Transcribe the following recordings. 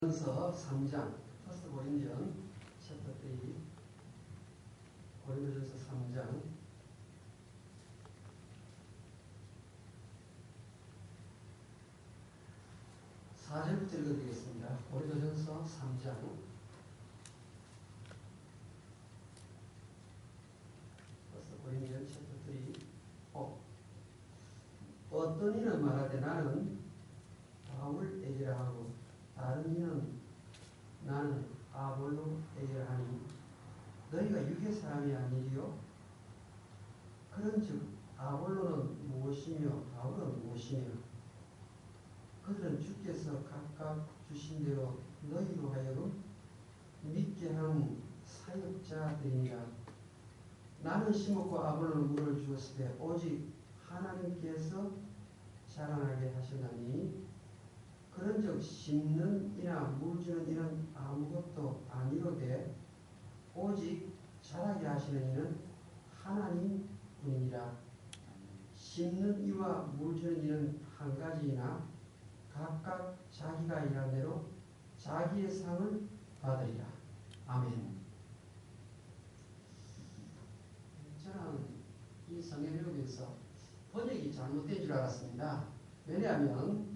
고린도전서 3장, 퍼스트 고린디언 챕터 3, 고린도전서 3장 4절부터 읽어드리겠습니다. 고린도전서 3장 퍼스트 고린디언 챕터 3. 어떤 이는 말하되 나는 바울에게라 하고 다른 이는 나는 아볼로에게라 하니 너희가 육의 사람이 아니리요? 그런즉 아볼로는 무엇이며 바울은 무엇이며 그들은 주께서 각각 주신 대로 너희로 하여금 믿게 하는 사역자들이니라. 나는 심었고 아볼로는 물을 주었을 때 오직 하나님께서 자라나게 하셨나니 그런즉 심는 이나 물 주는 이는 아무것도 아니로되 오직 자라게 하시는 이는 하나님뿐이니라. 심는 이와 물 주는 이는 한 가지이나 각각 자기가 일한 대로 자기의 상을 받으리라. 아멘. 저는 이 성경을 읽으면서 번역이 잘못된 줄 알았습니다. 왜냐하면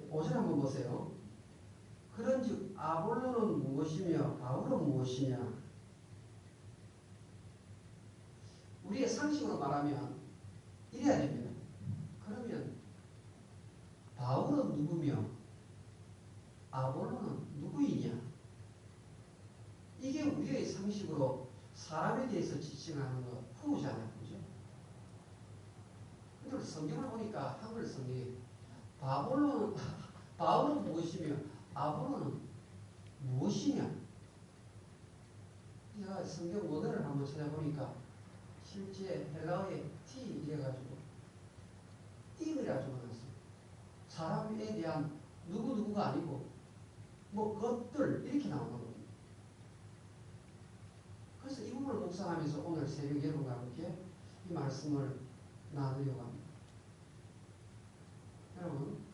5절 한번 보세요. 그런즉 아볼로는 무엇이며 바울은 무엇이냐. 우리의 상식으로 말하면 이래야 됩니다. 그러면 바울은 누구며 아볼로는 누구이냐. 이게 우리의 상식으로 사람에 대해서 지칭하는 거 후잖아요. 그죠? 근데 성경을 보니까 한글 성경이 바울은 무엇이며 아볼로는 무엇이냐. 제가 성경 원어를 한번 찾아보니까 실제 헬라어의 T 이래가지고 띠그라 적어놨어요. 사람에 대한 누구누구가 아니고 뭐 것들 이렇게 나오는 겁니다. 그래서 이 부분을 묵상하면서 오늘 새벽 여러분과 함께 이 말씀을 나누려고 합니다. 여러분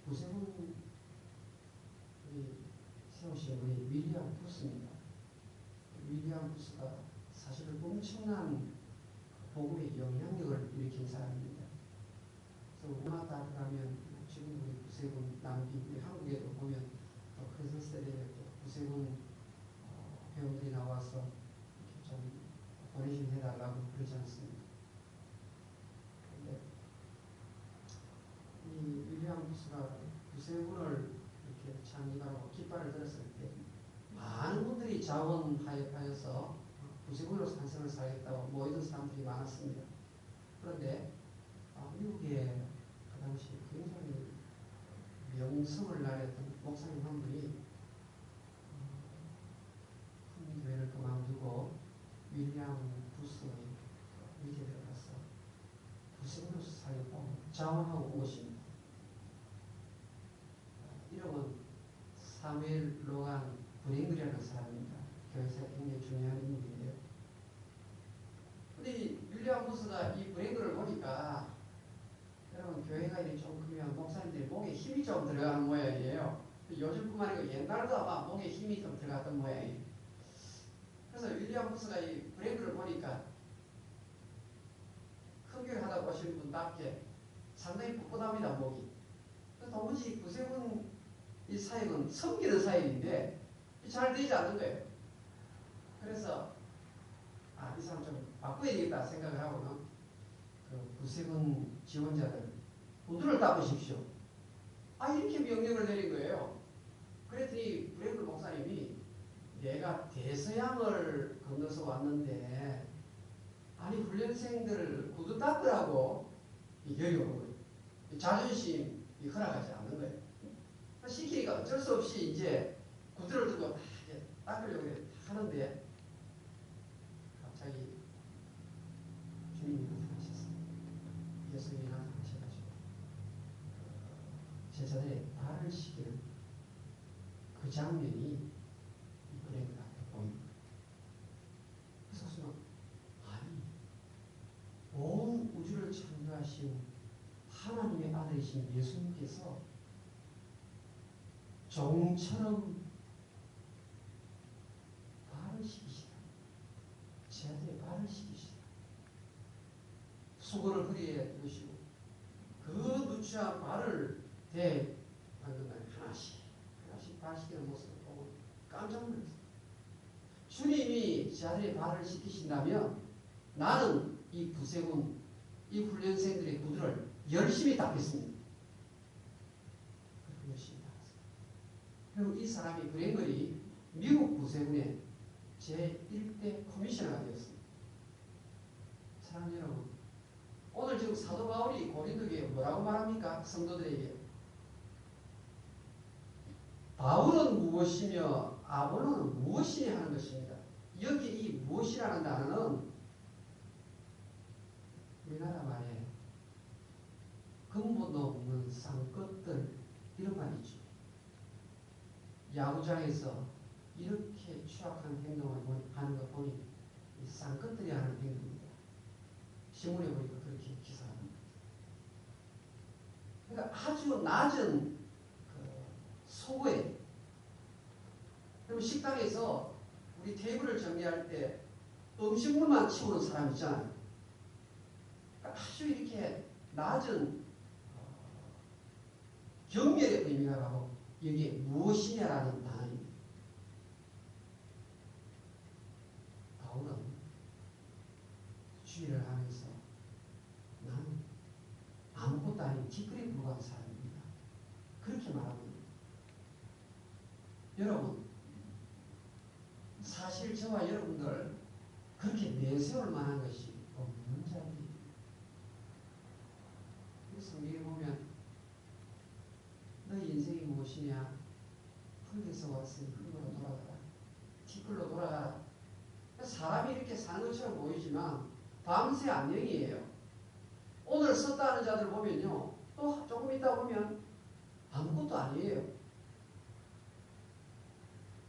구세군이 세우신 분이 윌리엄 부스입니다. 윌리엄 부스가 사실 엄청난 복음의 영향력을 일으킨 사람입니다. 그래서 우마다 가면 지금 우리 구세군 남비 우리 한국에도 보면 또 크리스마스에 또 구세군 배우들이 나와서 이렇게 좀 도네이션 해달라고 그러지 않습니까? 이 윌리엄 부스가 구세군을 이렇게 창립하고 깃발을 들었을 때 많은 분들이 자원하여서 구세군으로 산성을 살겠다고 모이던 사람들이 많았습니다. 그런데 미국에 그 당시 굉장히 명성을 날렸던 목사님 한 분이 큰 교회를 그만두고 윌리엄 부스의 밑에 들어가서 구세군으로서 살겠다고 자원하고 온 것입니다. 이름은 사무엘 로간 브랭글이라는 사람입니다. 교회에서 굉장히 중요한 인물인데요. 근데 이 윌리엄 부스가 이 브랭글을 보니까 여러분 교회가 이렇게 좀 크면 목사님들이 목에 힘이 좀 들어가는 모양이에요. 요즘뿐만 아니고 옛날도 아마 목에 힘이 좀 들어갔던 모양이에요. 그래서 윌리엄 부스가 이 브랭글을 보니까 큰 교회 하다 보시는 분답게 상당히 꿋꿋합니다, 목이. 도무지 구세군 이 사역은 섬기는 사역인데 잘 되지 않는 거예요. 그래서 이 사람 좀 바꿔야 되겠다 생각을 하고는 그 구세군 지원자들 후드를 닦으십시오. 이렇게 명령을 내린 거예요. 그랬더니 브랭글 목사님이 내가 대서양을 건너서 왔는데 아니 훈련생들 구두 닦으라고 이게 어려운 거예요. 자존심이 허락하지 않는 거예요. 시키니까 어쩔 수 없이 이제 구두를 들고 닦으려고 하는데 갑자기 주님이 나타나셨어요. 예수님이 나타나셔가지고 제자들의 발을 씻기는 그 장면이 이 브랭글 앞에 보입니다. 그래서 온 우주를 창조하신 하나님의 아들이신 되신 예수님께서 종처럼 발을 씻기시라. 제자들의 발을 씻기시라. 수건을 허리에 두시고 그 누추한 발을 방금 하나씩 발 씻기는 모습을 보고 깜짝 놀랐어요. 주님이 제자들의 발을 씻기신다면 나는 이 구세군, 이 훈련생들의 구두를 열심히 닦겠습니다. 그리고 열심히 닦았어요. 그리고 이 사람이 그레거리 미국 구세군의 제1대 커미셔너가 되었습니다. 사랑하는 여러분, 오늘 지금 사도 바울이 고린도교에 뭐라고 말합니까? 성도들에게 바울은 무엇이며 아볼로는 무엇이냐 하는 것입니다. 여기 이 무엇이라는 단어는 우리나라 말에 근본도 없는 쌍것들 이런 말이죠. 야구장에서 이렇게 추악한 행동을 하는 것 보니 이 쌍것들이 하는 행동입니다. 신문에 보니까 그렇게 기사합니다. 그러니까 아주 낮은 소고에, 그리고 식당에서 우리 테이블을 정리할 때 음식물만 치우는 사람 있잖아요. 그러니까 아주 이렇게 낮은 경멸의 의미가 가고 여기에 무엇이냐라는 단어입니다. 바울은 주의를 하면서 나는 아무것도 아닌 티끌에 불과한 사람입니다. 그렇게 말합니다. 여러분, 사실 저와 여러분들 그렇게 내세울 만한 것이 없는 자들입니다. 성경에 보면 너희 인생이 무엇이냐? 흙에서 왔으니 흙으로 돌아가라. 티끌로 돌아가라. 사람이 이렇게 사는 것처럼 보이지만 밤새 안녕이에요. 오늘 썼다 하는 자들 보면요, 또 조금 있다 보면 아무것도 아니에요.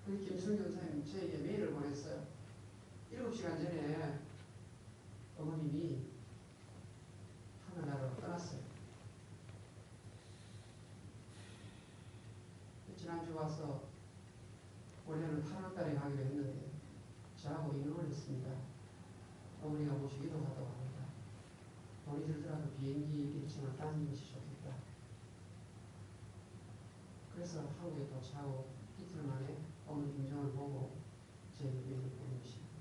우리 김순경 선생님 저에게 메일을 보냈어요. 7시간 전에 어머님이 하늘나라로 떠났어요. 지난주 와서 원래는 8월달에 가기로 했는데 저하고 인원을 했습니다. 어머니가 모시기도 하다고 합니다. 돈이 들더라도 비행기 일정을 따는 것이 좋겠다. 그래서 한국에 도착하고 이틀 만에 어머니 임종을 보고 저에게 메일을 보낸 것입니다.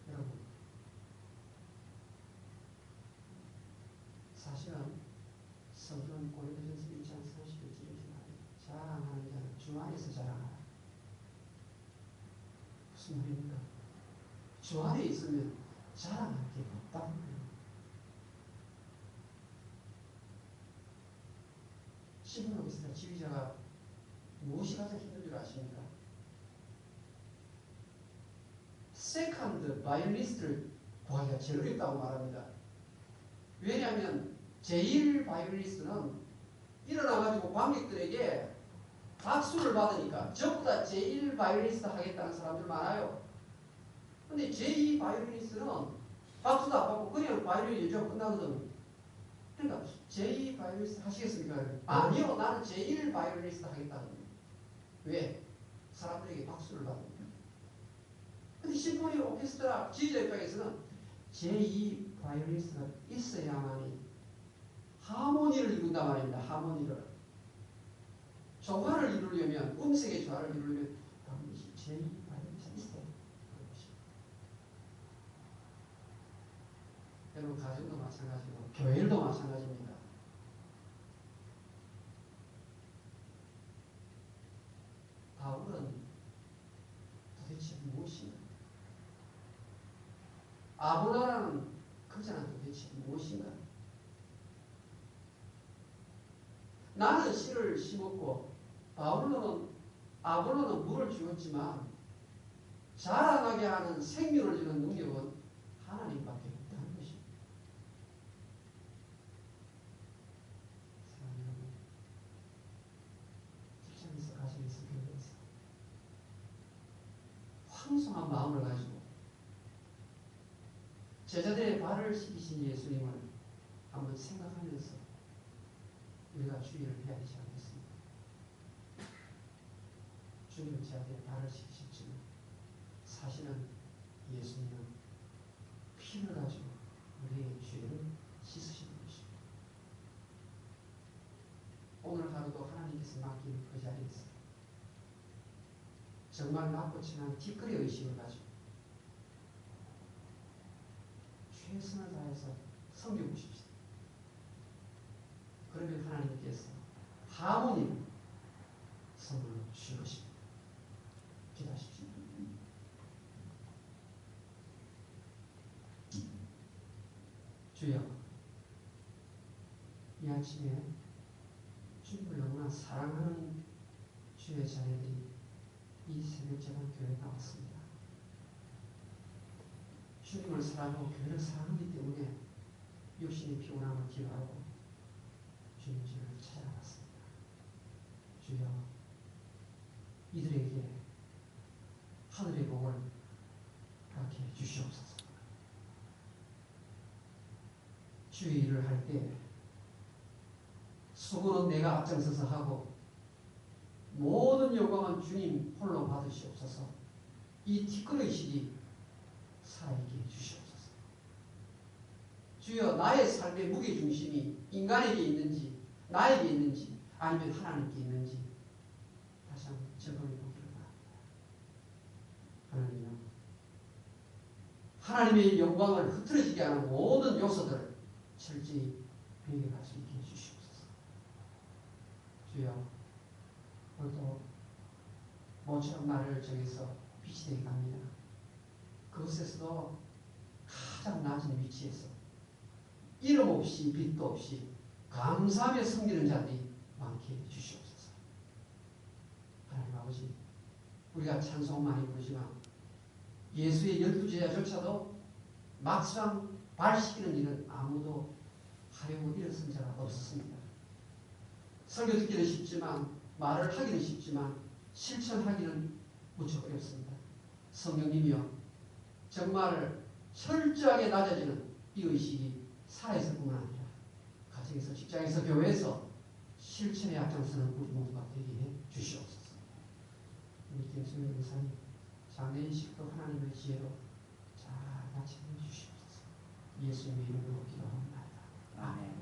여러분, 사실은 성경은 고린도전서 1장 30절에 이렇게 말합니다. 자랑하는 자는 주 안에서 자랑하라. 무슨 말입니까? 주 안에 있으면 자랑할 게 없다는 거예요. 신문하고 있으니까 지휘자가 무엇이 가장 힘든 줄 아십니까? 세컨드 바이올리스트를 구하기가 제일 어렵다고 말합니다. 왜냐하면 제1 바이올리스트는 일어나가지고 관객들에게 박수를 받으니까 전부 다 제1 바이올리스트 하겠다는 사람들 많아요. 근데 제2 바이올리스트는 박수도 안 받고 그냥 바이올린 연주가 끝나거든. 그러니까 제2 바이올리스트 하시겠습니까? 아니요, 나는 제1 바이올리스트 하겠다는. 왜? 사람들에게 박수를 받습니다. 근데 심포니 오케스트라 지휘자 입장에서는 제2 바이올리스트가 있어야만이 하모니를 이룬단 말입니다. 하모니를. 조화를 이루려면, 음색의 조화를 이루려면 반드시 제2 바이올리스트가 있어야 하는 것입니다. 여러분, 가정도 마찬가지고 교회도 마찬가지입니다. 바울은 도대체 무엇인가? 아볼로라는 그자는 도대체 무엇인가? 나는 씨를 심었고 아볼로는 물을 주었지만 자라나게 하는 생명을 주는 능력은 하나님밖에 없다는 것입니다. 사랑하는 여러분, 직장에서, 가정에서, 교회에서 황송한 마음을 가지고 제자들의 발을 씻기신 예수님을 한번 생각하면서 우리가 주의를 해야 되지 않겠습니까? 주님은 제한테 발을 씻으셨지만 사실은 예수님은 피를 가지고 우리의 죄를 씻으시는 것입니다. 오늘 하루도 하나님께서 맡긴 그 자리에서 정말 낮고 친한 뒷거리 의식을 가지고 최선을 다해서 섬겨보십시오. 그러면 하나님께서 하모니를 선물로 주실 것입니다. 기도하십시오. 주여, 이 아침에 주님을 너무나 사랑하는 주의 자녀들이 이 새벽제단 교회에 나왔습니다. 주님을 사랑하고 교회를 사랑하기 때문에 육신의 피곤함을 기도하고 주님 집을 찾아갔습니다. 주여, 이들에게 하늘의 복을 허락해 주시옵소서. 주의 일을 할 때 수고는 내가 앞장서서 하고 모든 영광은 주님 홀로 받으시옵소서. 이 뒷걸음식이 살아있게 해주시옵소서. 주여, 나의 삶의 무게중심이 인간에게 있는지 나에게 있는지 아니면 하나님께 있는지 다시 한번 점검해 보기를 바랍니다. 하나님의 영광을 흐트러지게 하는 모든 요소들을 철저히 배격할 수 있게 해주시옵소서. 주여, 오늘도 모처럼 날을 정해서 빛이 되게 갑니다. 그것에서도 가장 낮은 위치에서 이름 없이 빛도 없이 감사하며 섬기는 자들이 많게 해주시옵소서. 하나님 아버지, 우리가 찬송 많이 부르지만 예수의 12제자조차도 막상 발시키는 일은 아무도 하려고 일어선 자가 없었습니다. 설교 듣기는 쉽지만 말을 하기는 쉽지만 실천하기는 무척 어렵습니다. 성령님이여, 정말 철저하게 낮아지는 이 의식이 살아있을 뿐만 아니라 가정에서, 직장에서, 교회에서 실천에 앞장서는 우리 모두가 되게 해 주시옵소서. 우리 김수영 목사님 장례인식도 하나님의 지혜로 잘 마치게 해 주시옵소서. 예수님의 이름으로 기도합니다. 아멘.